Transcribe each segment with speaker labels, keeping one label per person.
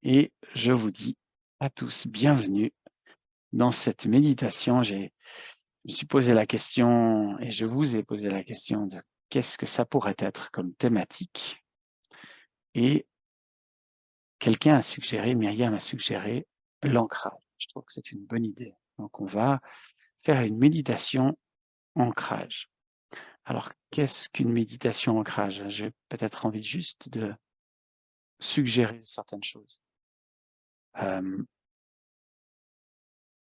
Speaker 1: et je vous dis à tous bienvenue dans cette méditation. Je me suis posé la question et je vous ai posé la question de qu'est-ce que ça pourrait être comme thématique et quelqu'un a suggéré, Myriam a suggéré l'ancrage. Je trouve que c'est une bonne idée. Donc on va faire une méditation ancrage. Alors qu'est-ce qu'une méditation ancrage? J'ai peut-être envie juste de suggérer certaines choses.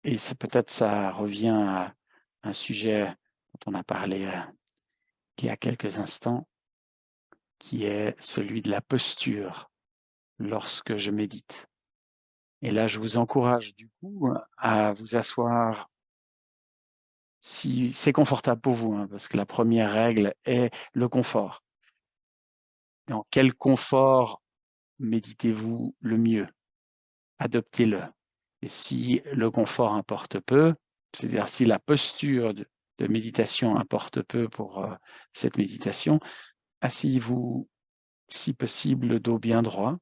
Speaker 1: Et c'est peut-être ça revient à un sujet dont on a parlé il y a quelques instants, qui est celui de la posture lorsque je médite. Et là, je vous encourage du coup à vous asseoir si c'est confortable pour vous, hein, parce que la première règle est le confort. Dans quel confort méditez-vous le mieux? Adoptez-le. Et si le confort importe peu, c'est-à-dire si la posture de méditation importe peu pour cette méditation, asseyez-vous, si possible, le dos bien droit,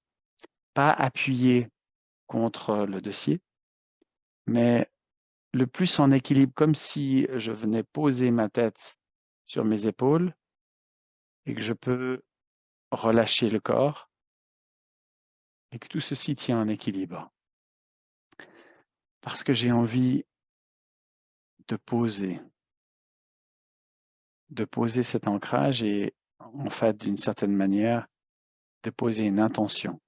Speaker 1: pas appuyé contre le dossier, mais le plus en équilibre, comme si je venais poser ma tête sur mes épaules et que je peux relâcher le corps et que tout ceci tient en équilibre. Parce que j'ai envie de poser cet ancrage et en fait, d'une certaine manière, de poser une intention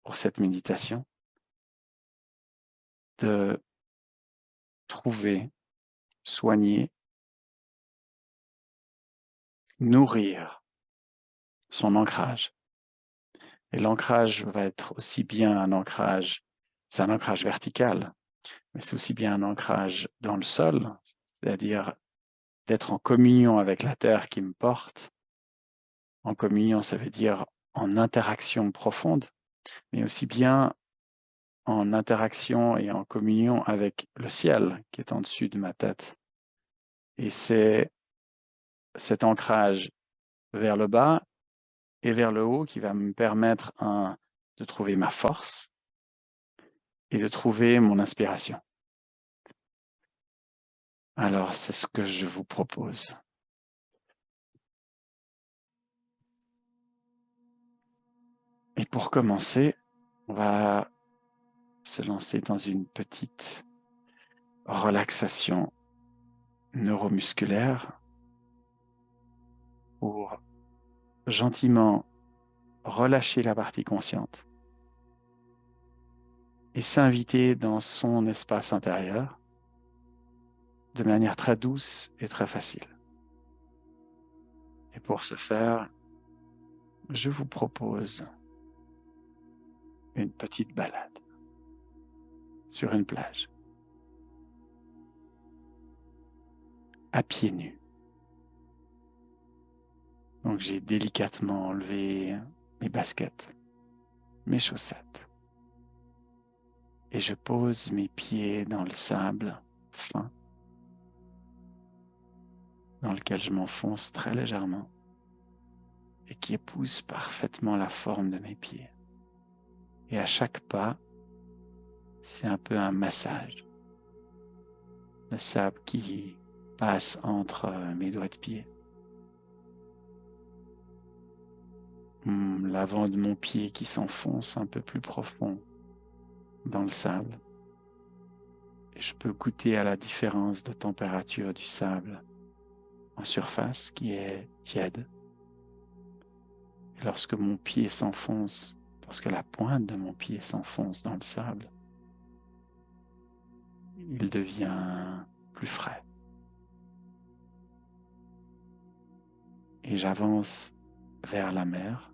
Speaker 1: pour cette méditation, de trouver, soigner, nourrir son ancrage. Et l'ancrage va être aussi bien un ancrage, c'est un ancrage vertical, mais c'est aussi bien un ancrage dans le sol, c'est-à-dire d'être en communion avec la terre qui me porte. En communion, ça veut dire en interaction profonde, mais aussi bien en interaction et en communion avec le ciel qui est en dessus de ma tête. Et c'est cet ancrage vers le bas et vers le haut qui va me permettre, de trouver ma force et de trouver mon inspiration. Alors, c'est ce que je vous propose. Et pour commencer, on va se lancer dans une petite relaxation neuromusculaire pour gentiment relâcher la partie consciente et s'inviter dans son espace intérieur de manière très douce et très facile. Et pour ce faire, je vous propose une petite balade sur une plage, à pieds nus. Donc j'ai délicatement enlevé mes baskets, mes chaussettes, et je pose mes pieds dans le sable fin, dans lequel je m'enfonce très légèrement et qui épouse parfaitement la forme de mes pieds. Et à chaque pas, c'est un peu un massage. Le sable qui passe entre mes doigts de pied. L'avant de mon pied qui s'enfonce un peu plus profond dans le sable. Et je peux goûter à la différence de température du sable en surface qui est tiède. Et lorsque mon pied s'enfonce, lorsque la pointe de mon pied s'enfonce dans le sable, il devient plus frais. Et j'avance vers la mer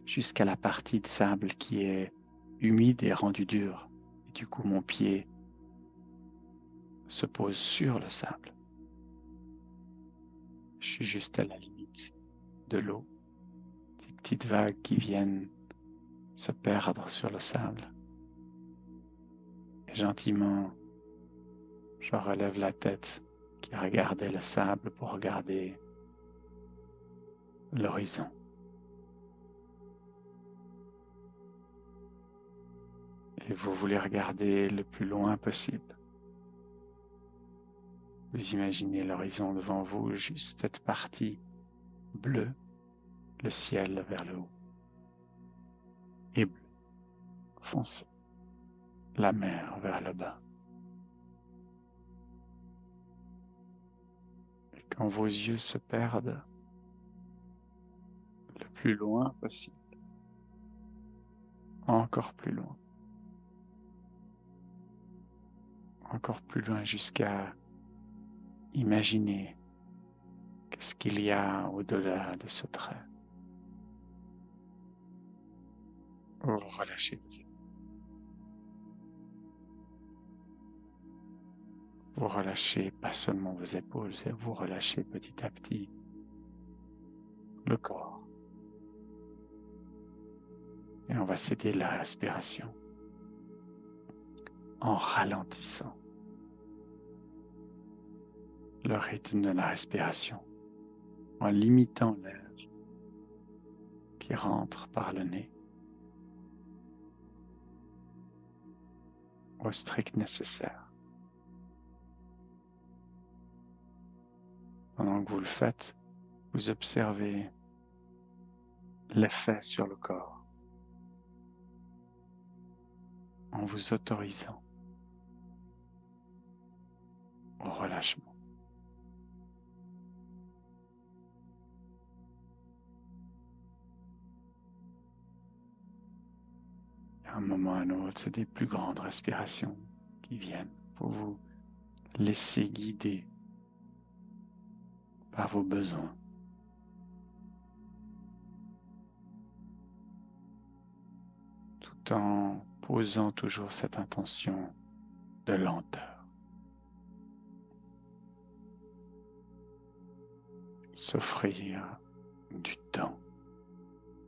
Speaker 1: jusqu'à la partie de sable qui est humide et rendue dure. Et du coup, mon pied se pose sur le sable. Je suis juste à la limite de l'eau. Ces petites vagues qui viennent se perdre sur le sable. Et gentiment, je relève la tête qui regardait le sable pour regarder l'horizon. et vous voulez regarder le plus loin possible. Vous imaginez l'horizon devant vous, juste cette partie bleue, le ciel vers le haut, et bleu foncé, la mer vers le bas. Et quand vos yeux se perdent le plus loin possible, encore plus loin jusqu'à imaginer qu'est-ce qu'il y a au-delà de ce trait. Vous relâchez vos épaules. Vous relâchez pas seulement vos épaules, vous relâchez petit à petit le corps. Et on va céder la respiration en ralentissant le rythme de la respiration, en limitant l'air qui rentre par le nez au strict nécessaire. Pendant que vous le faites, vous observez l'effet sur le corps en vous autorisant au relâchement. Et à un moment ou à un autre, c'est des plus grandes respirations qui viennent pour vous laisser guider par vos besoins. Tout en posant toujours cette intention de lenteur. S'offrir du temps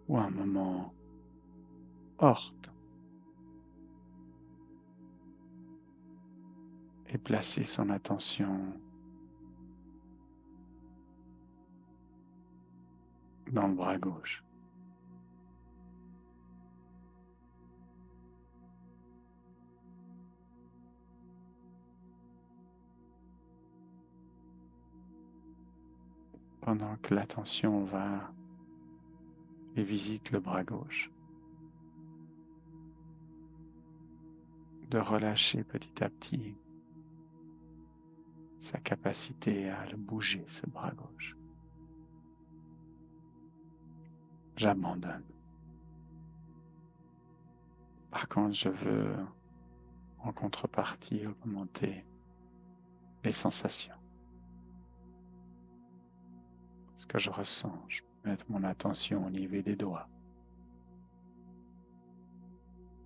Speaker 1: ou un moment hors temps et placer son attention dans le bras gauche. Pendant que l'attention va et visite le bras gauche, de relâcher petit à petit sa capacité à le bouger, ce bras gauche. J'abandonne. Par contre, je veux en contrepartie augmenter les sensations. Ce que je ressens, je peux mettre mon attention au niveau des doigts.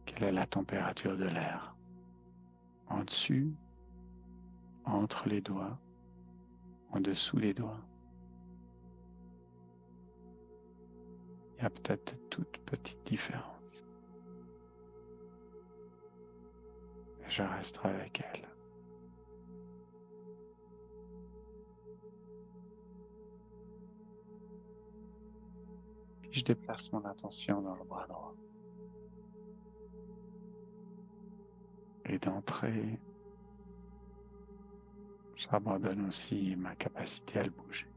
Speaker 1: Quelle est la température de l'air? En dessus, entre les doigts, en dessous des doigts. Il y a peut-être de toutes petites différences. Et je resterai avec elle. Puis je déplace mon attention dans le bras droit. Et d'entrée, j'abandonne aussi ma capacité à le bouger.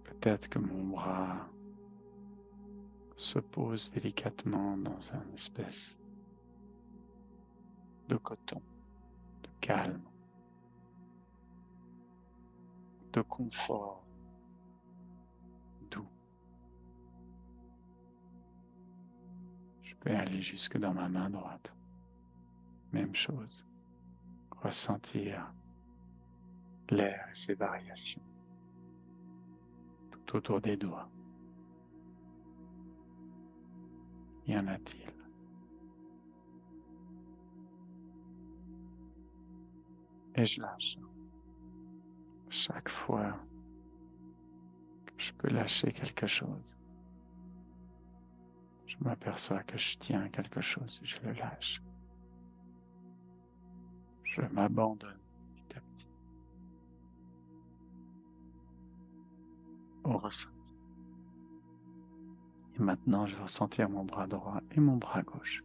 Speaker 1: Peut-être que mon bras se pose délicatement dans une espèce de coton, de calme, de confort doux. Je peux aller jusque dans ma main droite. Même chose. Ressentir l'air et ses variations tout autour des doigts. Y en a-t-il? Et je lâche. Chaque fois que je peux lâcher quelque chose, je m'aperçois que je tiens quelque chose et je le lâche. Je m'abandonne petit à petit au ressenti. Et Et maintenant, je vais ressentir mon bras droit et mon bras gauche.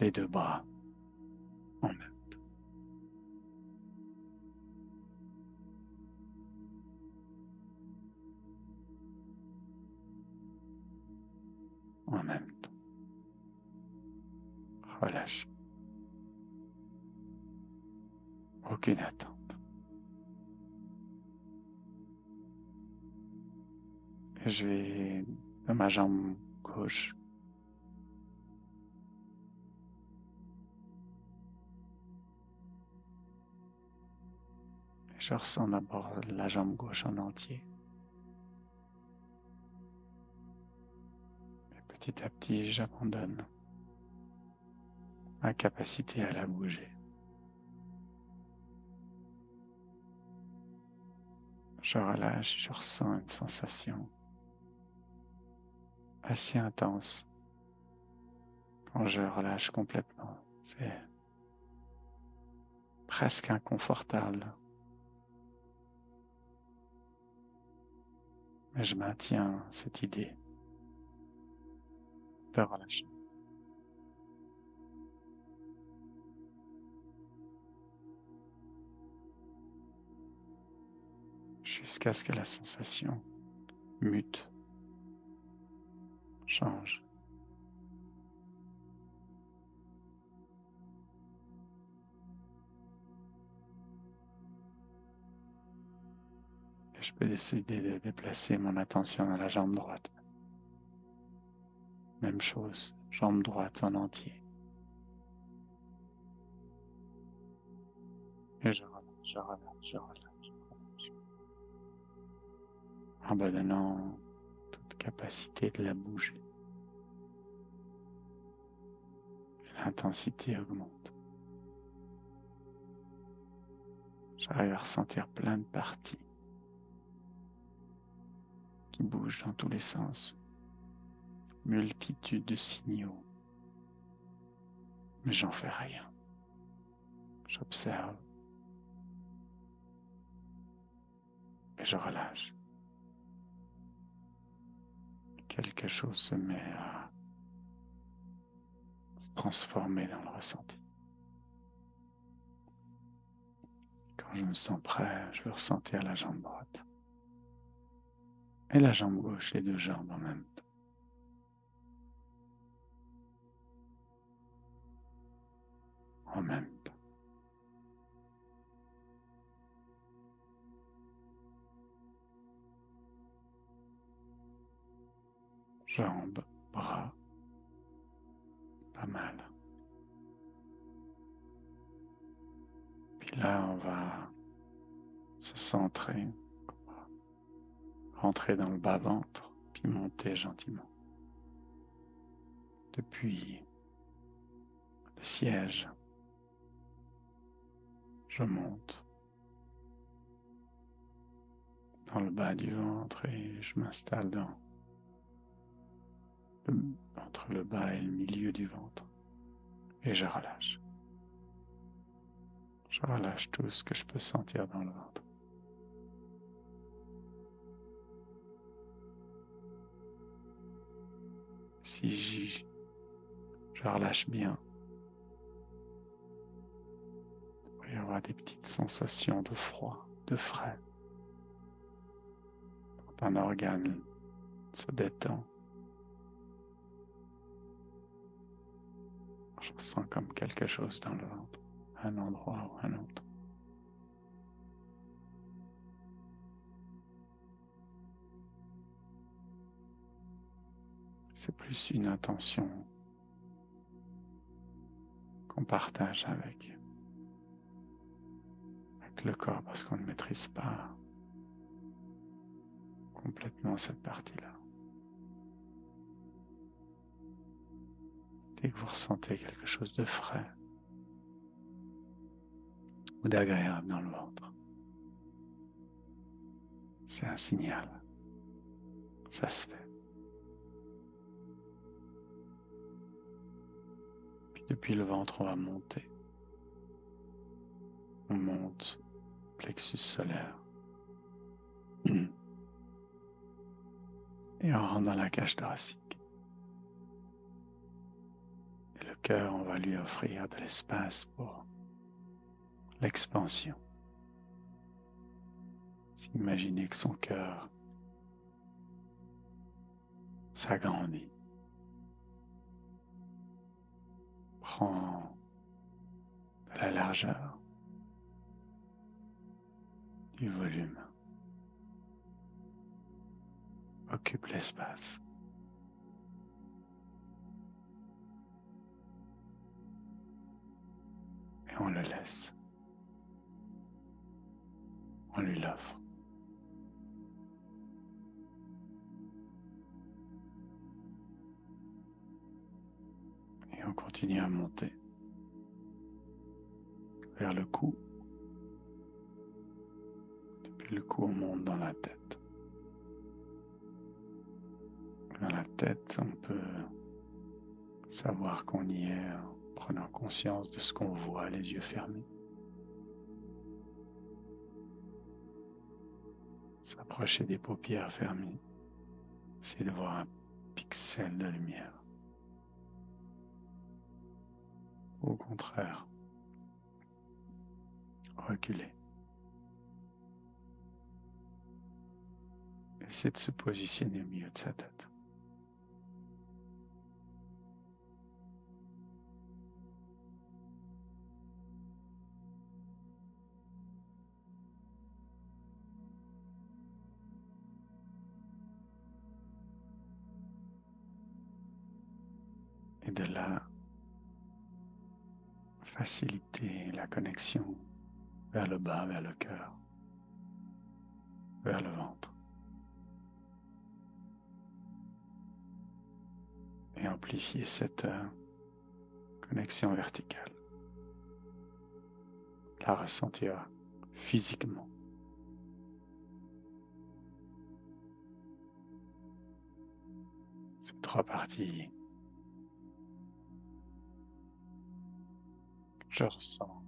Speaker 1: Les deux bras en même, en même temps. Relâche. Aucune attente. Et je vais dans ma jambe gauche. Et je ressens d'abord la jambe gauche en entier. Et petit à petit, j'abandonne ma capacité à la bouger. Je relâche, je ressens une sensation assez intense quand je relâche complètement. C'est presque inconfortable, mais je maintiens cette idée de relâcher jusqu'à ce que la sensation mute, change. Et je peux décider de déplacer mon attention à la jambe droite. Même chose, jambe droite en entier. Et je relâche, je relâche, je relâche, je relâche. Abandonnant toute capacité de la bouger. L'intensité augmente. J'arrive à ressentir plein de parties qui bougent dans tous les sens. Multitude de signaux. Mais j'en fais rien. J'observe et je relâche. Quelque chose se met à se transformer dans le ressenti. Quand je me sens prêt, je veux ressentir la jambe droite et la jambe gauche, les deux jambes en même temps. En même temps. Jambes, bras, pas mal. Puis là, on va se centrer, rentrer dans le bas-ventre, puis monter gentiment. Depuis le siège, je monte dans le bas du ventre et je m'installe entre le bas et le milieu du ventre. Et je relâche. Je relâche tout ce que je peux sentir dans le ventre. Si je relâche bien, il va y avoir des petites sensations de froid, de frais. Quand un organe se détend, je ressens comme quelque chose dans le ventre, un endroit ou un autre. C'est plus une intention qu'on partage avec le corps parce qu'on ne maîtrise pas complètement cette partie-là. Dès que vous ressentez quelque chose de frais ou d'agréable dans le ventre, c'est un signal. Ça se fait. Puis depuis le ventre, on va monter. On monte, plexus solaire. Et on rentre dans la cage thoracique. Et le cœur, on va lui offrir de l'espace pour l'expansion. Imaginez que son cœur s'agrandit, prend de la largeur, du volume, occupe l'espace. Et on le laisse. On lui l'offre. Et on continue à monter vers le cou. Depuis le cou, on monte dans la tête. Dans la tête, on peut savoir qu'on y est en prenant conscience de ce qu'on voit, les yeux fermés. S'approcher des paupières fermées, c'est de voir un pixel de lumière. Au contraire, reculer. Essayer de se positionner au milieu de sa tête. Et de là, faciliter la connexion vers le bas, vers le cœur, vers le ventre. Et amplifier cette connexion verticale. La ressentir physiquement. Ces trois parties que je ressens.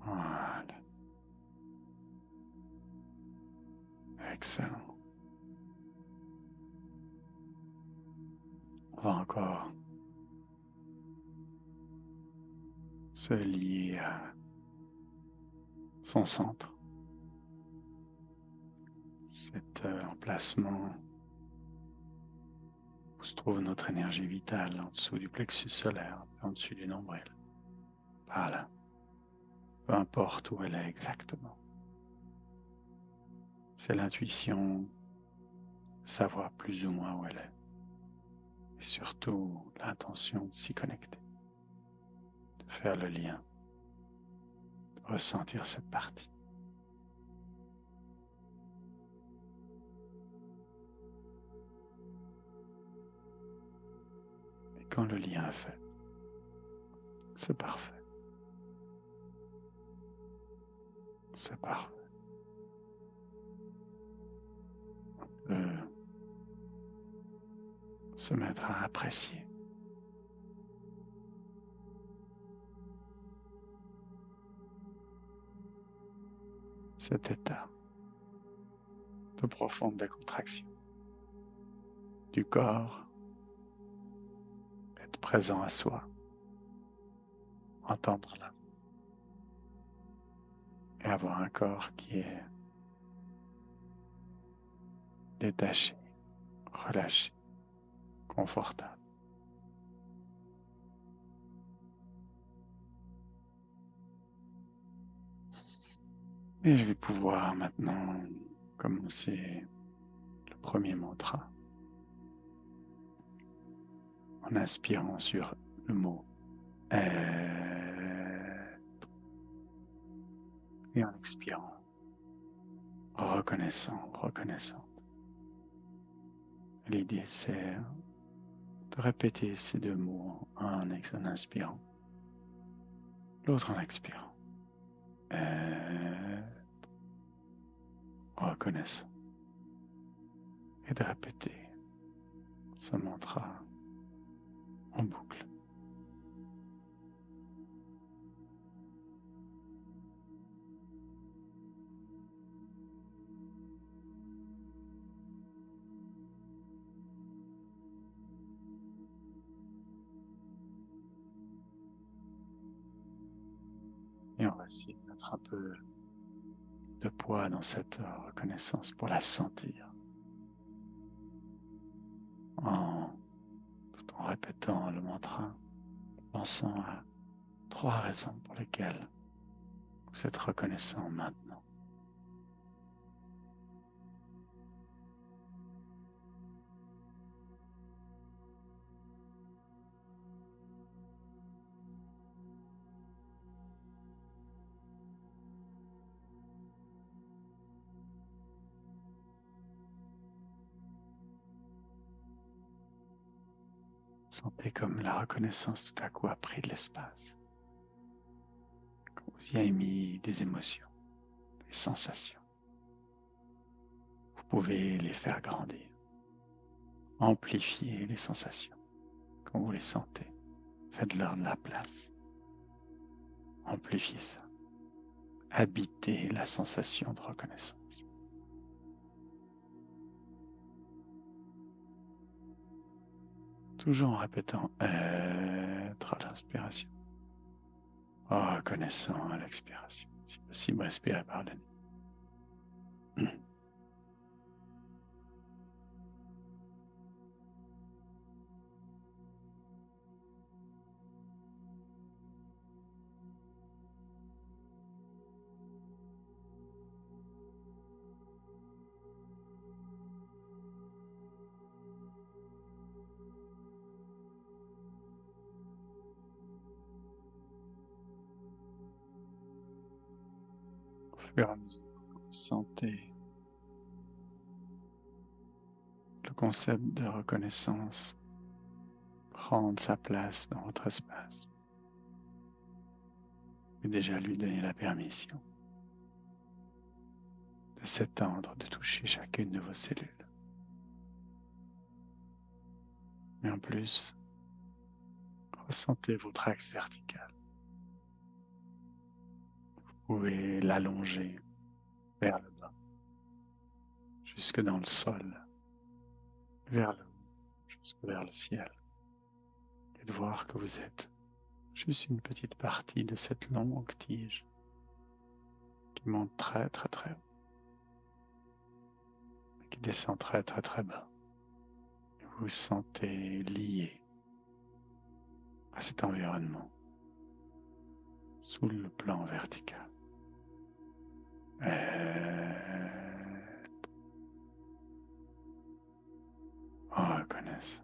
Speaker 1: Voilà. Excellent. On va encore se lier à son centre. Cet emplacement où se trouve notre énergie vitale, en dessous du plexus solaire, en dessus du nombril. Par là. Peu importe où elle est exactement. C'est l'intuition, savoir plus ou moins où elle est. Et surtout l'intention de s'y connecter, de faire le lien, de ressentir cette partie. Et quand le lien est fait, c'est parfait. C'est parfait. On peut se mettre à apprécier cet état de profonde décontraction du corps, être présent à soi, entendre la voix et avoir un corps qui est détaché, relâché, confortable. Et je vais pouvoir maintenant commencer le premier mantra en inspirant sur le mot être et en expirant, reconnaissant, reconnaissant. L'idée c'est de répéter ces deux mots, un en inspirant, l'autre en expirant. Reconnaissant. Et de répéter ce mantra en boucle. on va essayer de mettre un peu de poids dans cette reconnaissance pour la sentir, tout en répétant le mantra, pensant à 3 raisons pour lesquelles vous êtes reconnaissant maintenant. Sentez comme la reconnaissance tout à coup a pris de l'espace. Comme vous y avez mis des émotions, des sensations. Vous pouvez les faire grandir, amplifier les sensations quand vous les sentez. Faites-leur de la place. Amplifiez ça. Habitez la sensation de reconnaissance. Toujours en répétant être à l'inspiration, reconnaissant à l'expiration. Si possible, respirez par le nez. Au fur et à mesure que vous sentez le concept de reconnaissance prendre sa place dans votre espace, et déjà lui donner la permission de s'étendre, de toucher chacune de vos cellules. Mais en plus, ressentez votre axe vertical. Vous pouvez l'allonger vers le bas, jusque dans le sol, vers le haut, jusque vers le ciel. Et de voir que vous êtes juste une petite partie de cette longue tige qui monte très très très haut, et qui descend très très très bas. Et vous vous sentez lié à cet environnement sous le plan vertical. Reconnaissez.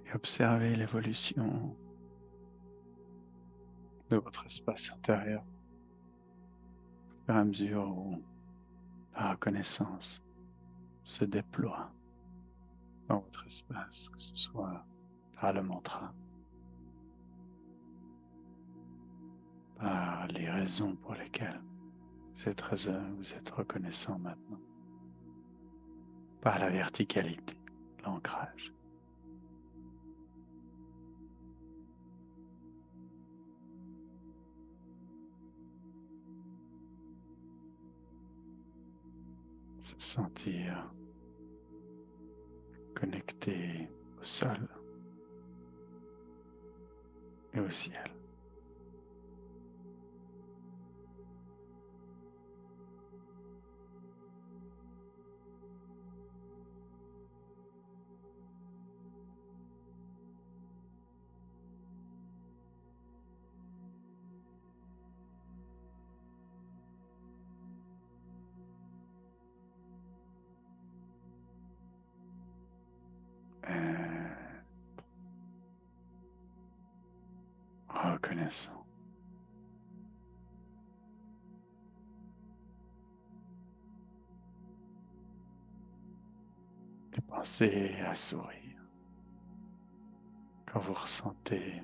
Speaker 1: Et observez l'évolution de votre espace intérieur au fur et à mesure où la reconnaissance se déploie dans votre espace, que ce soit par le mantra, par les raisons pour lesquelles vous êtes reconnaissant maintenant, par la verticalité, l'ancrage. Se sentir connecté au sol et au ciel. reconnaissant. Et pensez à sourire quand vous ressentez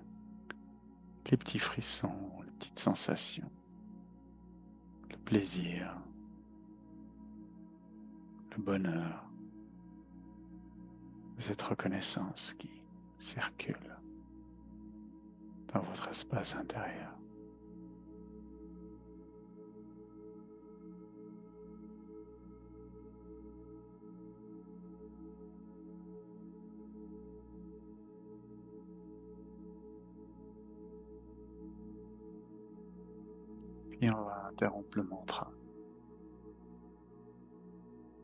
Speaker 1: les petits frissons, les petites sensations, le plaisir, le bonheur, cette reconnaissance qui circule dans votre espace intérieur. Puis on va interrompre le mantra.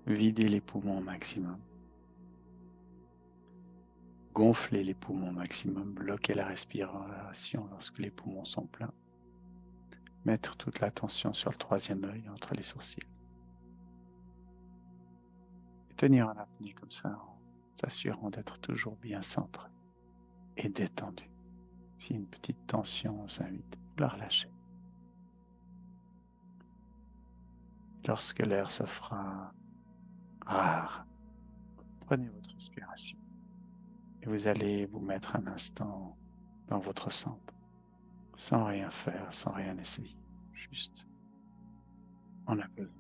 Speaker 1: Videz les poumons au maximum. Gonflez les poumons au maximum. Bloquez la respiration lorsque les poumons sont pleins. Mettre toute l'attention sur le troisième œil entre les sourcils. Et tenir en apnée comme ça en s'assurant d'être toujours bien centré et détendu. Si une petite tension s'invite, vous la relâchez. Lorsque l'air se fera rare, prenez votre respiration et vous allez vous mettre un instant dans votre centre, sans rien faire, sans rien essayer, juste en apesanteur.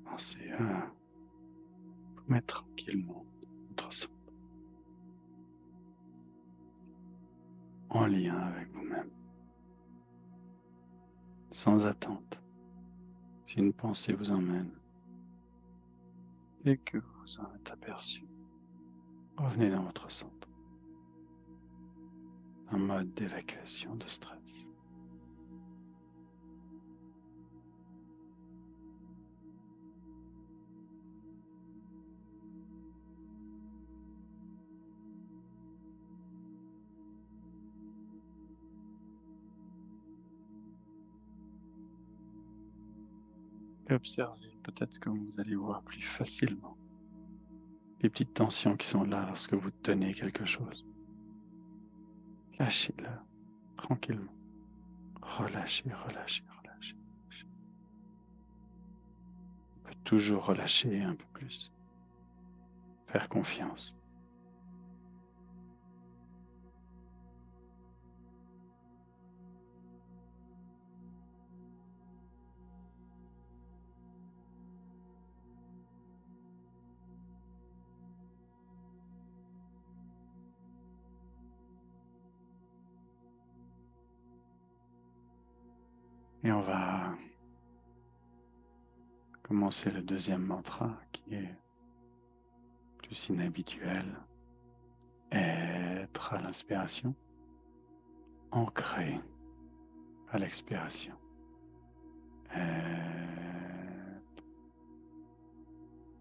Speaker 1: Pensez à vous mettre tranquillement dans votre centre, en lien avec vous-même, sans attente. Si une pensée vous emmène et que vous en êtes aperçu, revenez dans votre centre, en mode d'évacuation de stress. Et observez peut-être comme vous allez voir plus facilement les petites tensions qui sont là lorsque vous tenez quelque chose. Lâchez-le tranquillement. Relâchez, relâchez, relâchez. On peut toujours relâcher un peu plus. Faire confiance. Et on va commencer le deuxième mantra qui est plus inhabituel. Être à l'inspiration, ancré à l'expiration. Être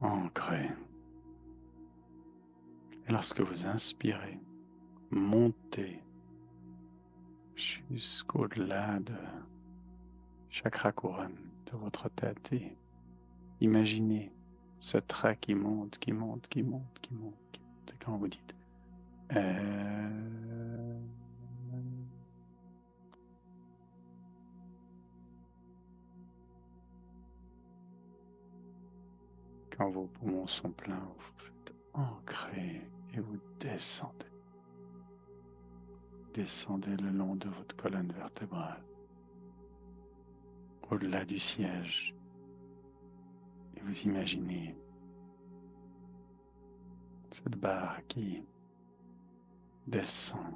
Speaker 1: ancré. Et lorsque vous inspirez, montez jusqu'au-delà de chakra couronne de votre tête et imaginez ce trait qui monte, qui monte, qui monte, qui monte, qui monte. Et quand vous dites quand vos poumons sont pleins, vous faites ancrer et vous descendez. Descendez le long de votre colonne vertébrale, au-delà du siège, et vous imaginez cette barre qui descend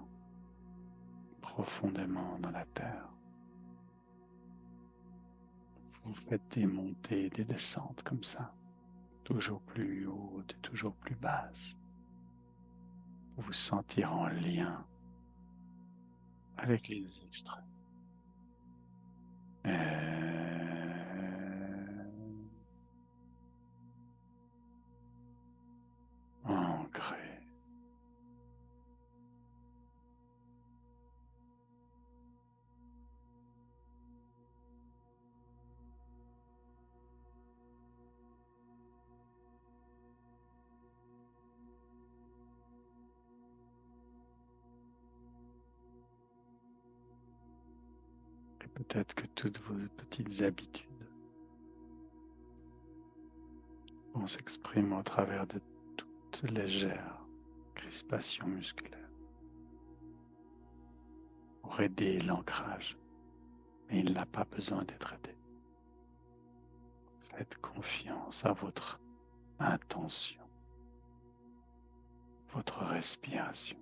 Speaker 1: profondément dans la terre. Vous faites des montées et des descentes comme ça, toujours plus hautes et toujours plus basses, pour vous sentir en lien avec les deux extrêmes. Ancré. Et peut-être que toutes vos petites habitudes vont s'exprimer au travers de toute légère crispation musculaire pour aider l'ancrage, mais il n'a pas besoin d'être aidé. Faites confiance à votre intention, votre respiration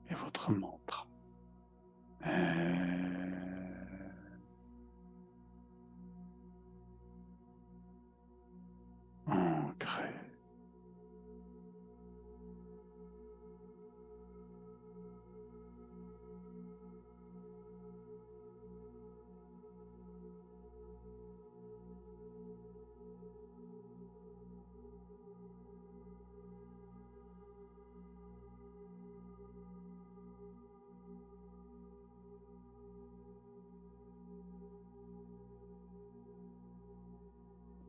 Speaker 1: et votre mantra. Ancré.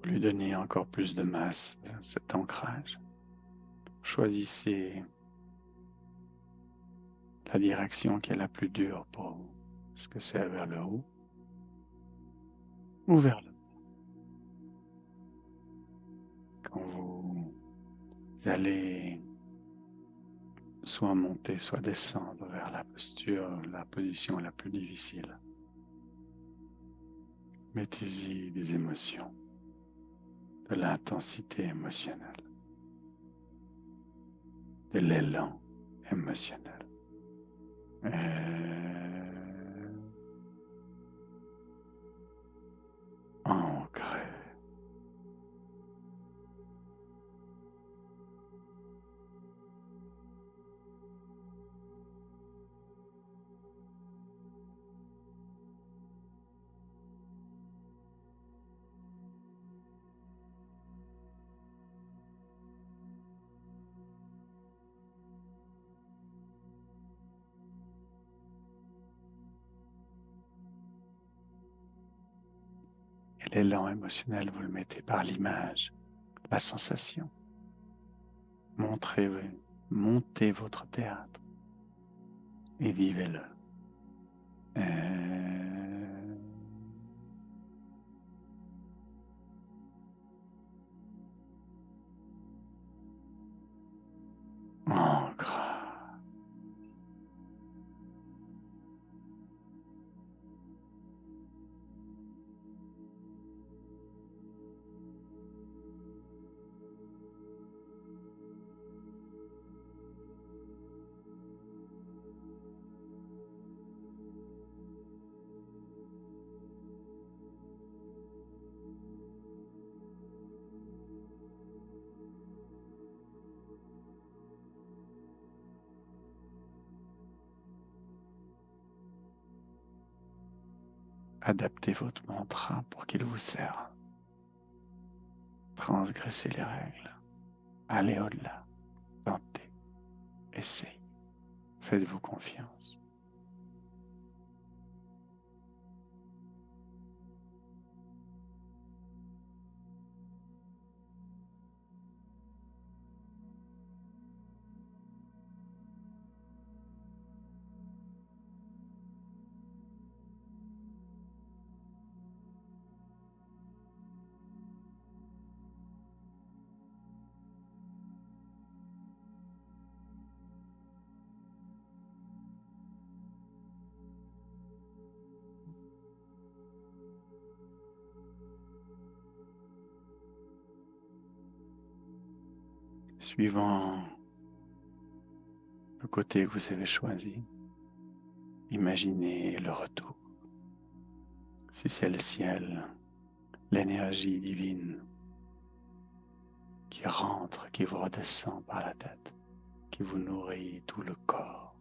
Speaker 1: Pour lui donner encore plus de masse à cet ancrage, choisissez la direction qui est la plus dure pour vous. Est-ce que c'est vers le haut ou vers le bas? Quand vous allez soit monter, soit descendre vers la posture, la position la plus difficile, mettez-y des émotions, de l'intensité émotionnelle, de l'élan émotionnel. Ancré. Et l'élan émotionnel, vous le mettez par l'image, la sensation. montez votre théâtre et vivez-le. Ancre. Adaptez votre mantra pour qu'il vous serve. Transgressez les règles. Allez au-delà. Tentez. Essayez. Faites-vous confiance. Suivant le côté que vous avez choisi, imaginez le retour. Si c'est le ciel, l'énergie divine qui rentre, qui vous redescend par la tête, qui vous nourrit tout le corps.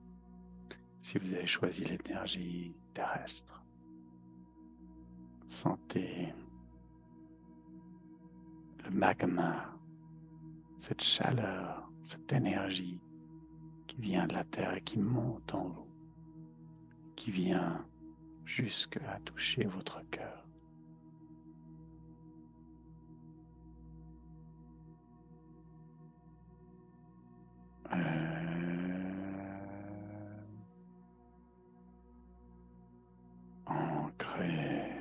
Speaker 1: Si vous avez choisi l'énergie terrestre, sentez le magma, cette chaleur, cette énergie qui vient de la terre et qui monte en vous, qui vient jusqu'à toucher votre cœur. Ancré.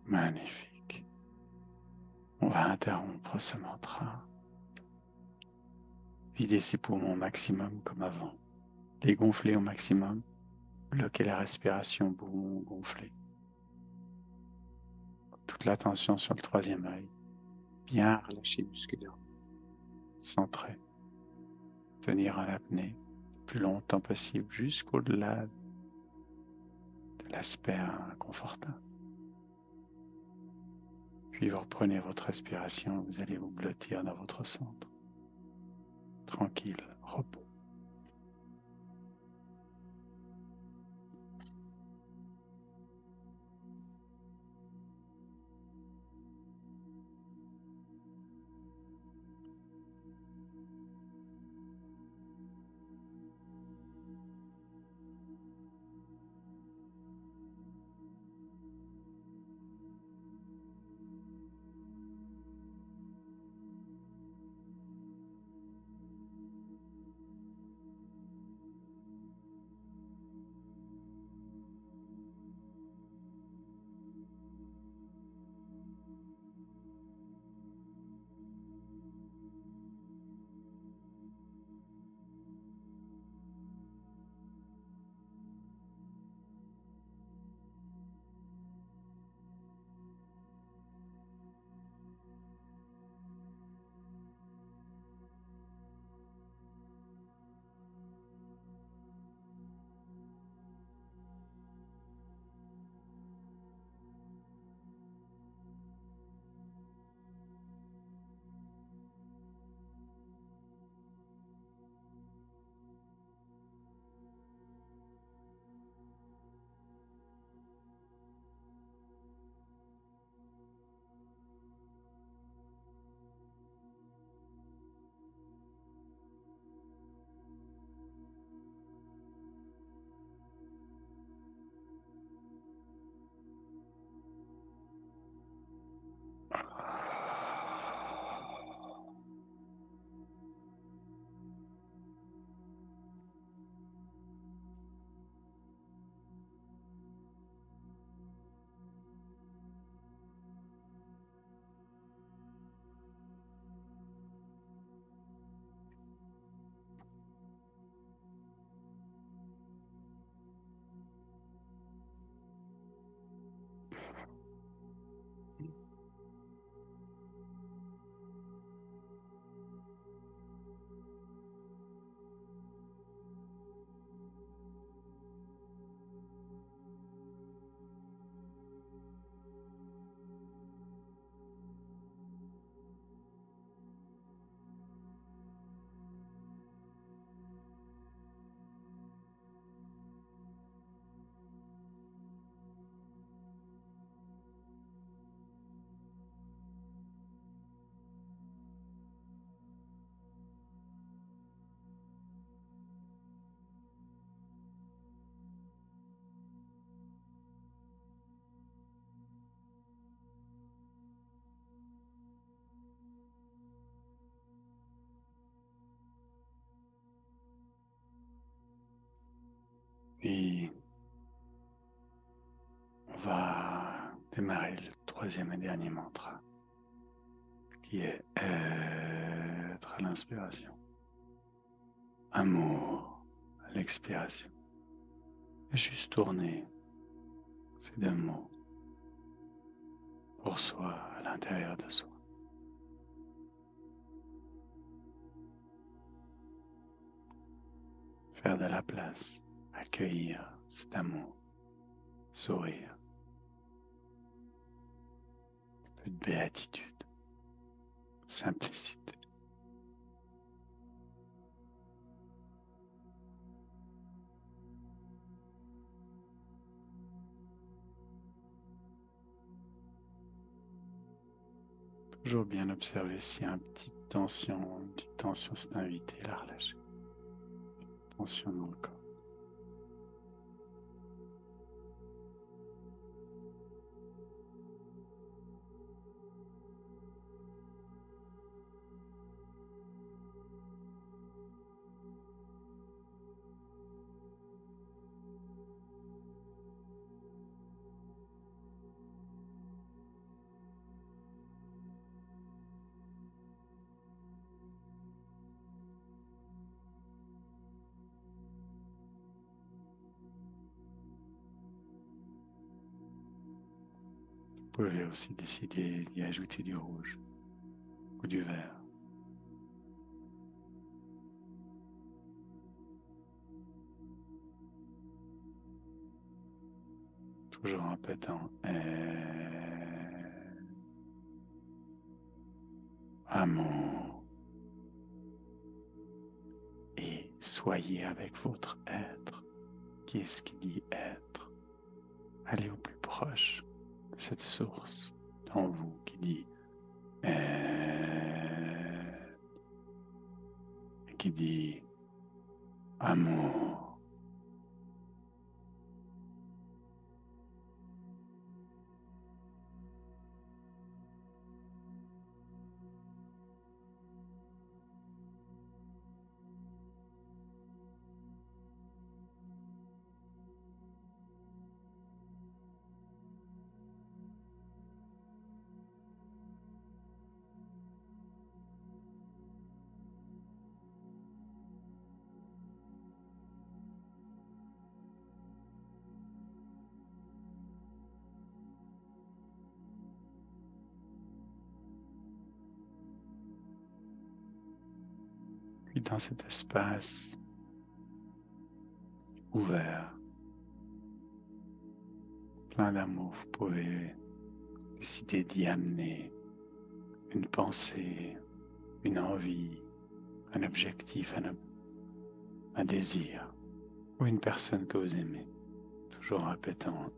Speaker 1: Magnifique. On va interrompre ce mantra. Videz ses poumons au maximum comme avant. Les gonfler au maximum. Bloquez la respiration, poumons gonflés. Toute l'attention sur le troisième œil. Bien relâcher musculairement. Centrer. Tenir en apnée le plus longtemps possible jusqu'au-delà de l'aspect inconfortable. Puis vous reprenez votre respiration, vous allez vous blottir dans votre centre. Tranquille, repos. Puis, on va démarrer le troisième et dernier mantra, qui est être à l'inspiration, amour à l'expiration. Et juste tourner ces deux mots pour soi, à l'intérieur de soi. Faire de la place, accueillir cet amour, sourire, un peu de béatitude, simplicité. Toujours bien observer s'il y a une petite tension c'est d'inviter la relâcher. Tension dans le corps. Vous pouvez aussi décider d'y ajouter du rouge ou du vert. Toujours en répétant amour. Et soyez avec votre être. Qui est ce qui dit être? Allez au plus proche de cette source en vous qui dit qui dit amour. Puis dans cet espace ouvert, plein d'amour, vous pouvez décider d'y amener une pensée, une envie, un objectif, un désir ou une personne que vous aimez. Toujours en répétant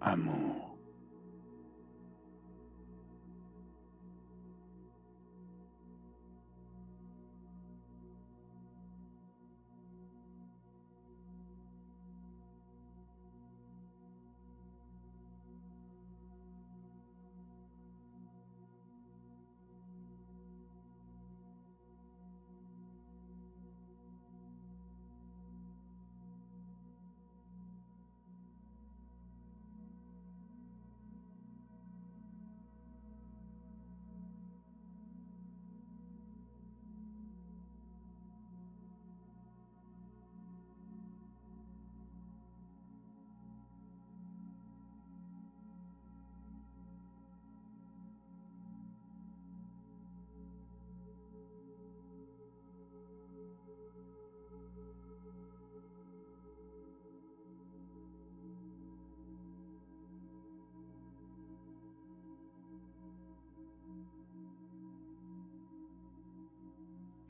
Speaker 1: amour.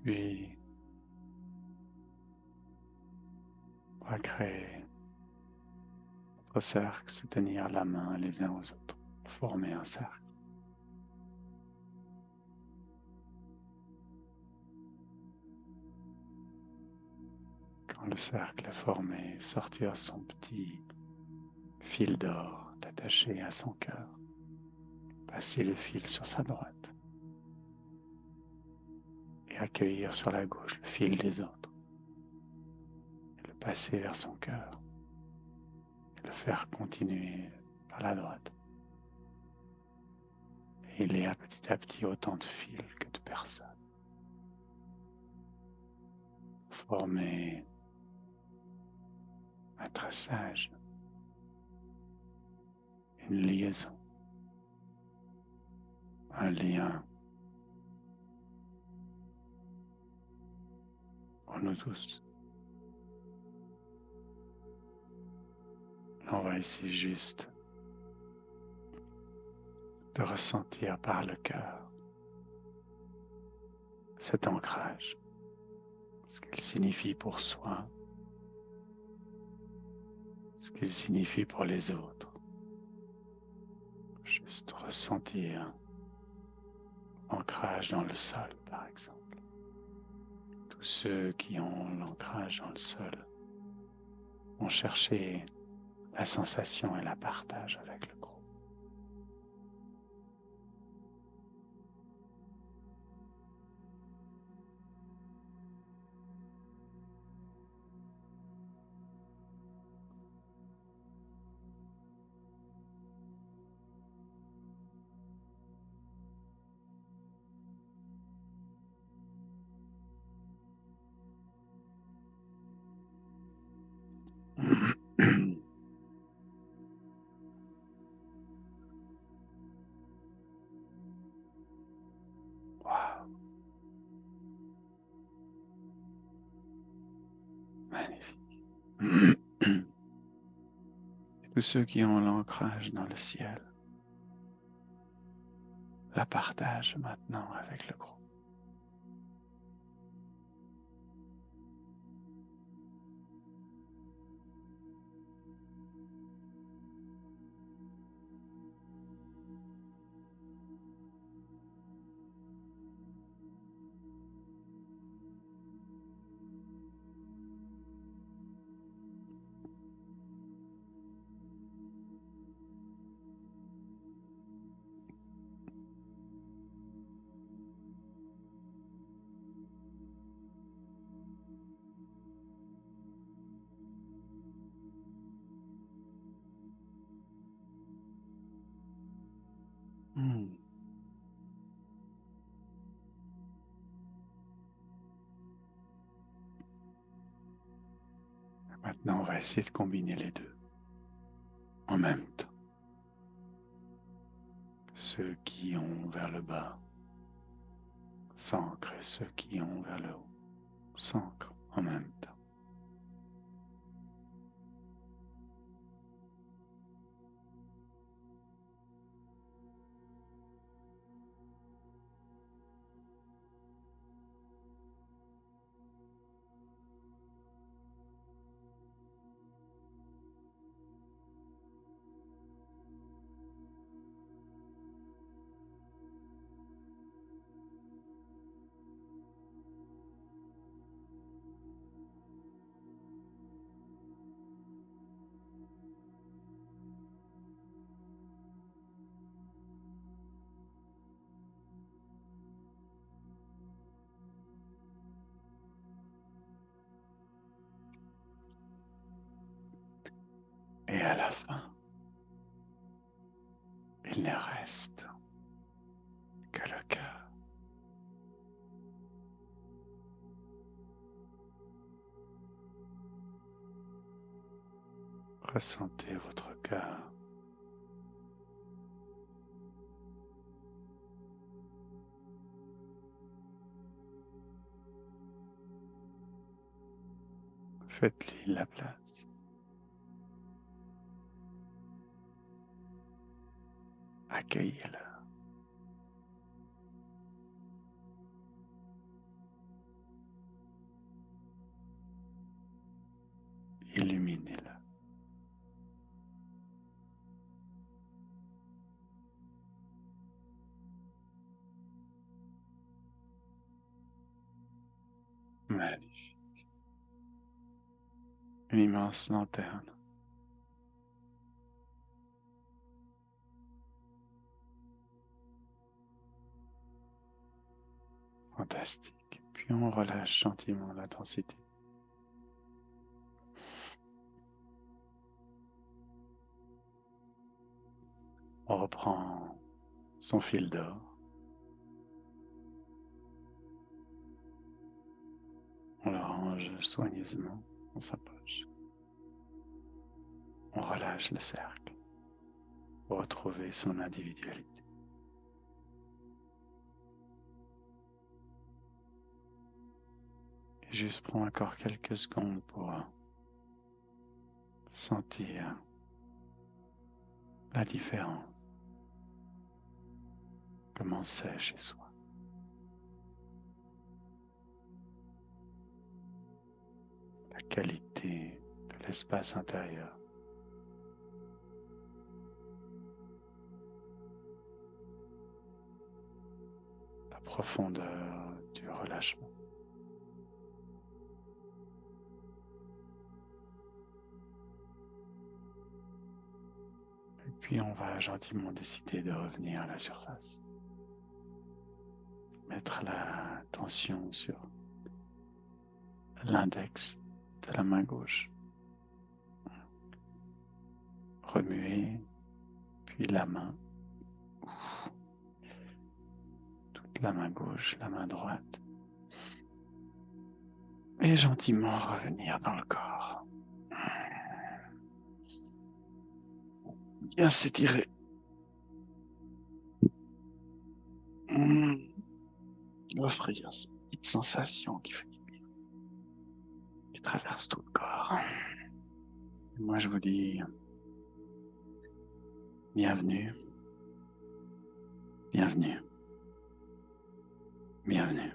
Speaker 1: Puis, on va créer notre cercle, se tenir la main les uns aux autres, former un cercle. Quand le cercle est formé, sortir son petit fil d'or attaché à son cœur, passer le fil sur sa droite et accueillir sur la gauche le fil des autres, et le passer vers son cœur, et le faire continuer par la droite. Et il y a petit à petit autant de fils que de personnes. Former un traçage, une liaison, un lien pour nous tous. On va essayer juste de ressentir par le cœur cet ancrage, ce qu'il signifie pour soi, ce qu'il signifie pour les autres. Juste ressentir l'ancrage dans le sol, par exemple. Tous ceux qui ont l'ancrage dans le sol vont chercher la sensation et la partage avec le groupe. Wow. Magnifique. Et tous ceux qui ont l'ancrage dans le ciel la partagent maintenant avec le groupe. Maintenant, on va essayer de combiner les deux en même temps. Ceux qui ont vers le bas s'ancrent et ceux qui ont vers le haut s'ancrent en même temps. Et à la fin, il ne reste que le cœur. Ressentez votre cœur. Faites-lui la place. Accueillez-le. Illuminez-le. Magnifique. Une immense lanterne. Fantastique. Puis on relâche gentiment la densité. On reprend son fil d'or. On le range soigneusement dans sa poche. On relâche le cercle pour retrouver son individualité. Et juste prends encore quelques secondes pour sentir la différence. Comment c'est chez soi. La qualité de l'espace intérieur. La profondeur du relâchement. Et puis on va gentiment décider de revenir à la surface. Mettre la tension sur l'index de la main gauche. Remuer, puis la main. Toute la main gauche, la main droite. Et gentiment revenir dans le corps. Bien s'étirer. Offrir cette petite sensation qui fait du bien. Qui traverse tout le corps. Et moi je vous dis bienvenue. Bienvenue. Bienvenue.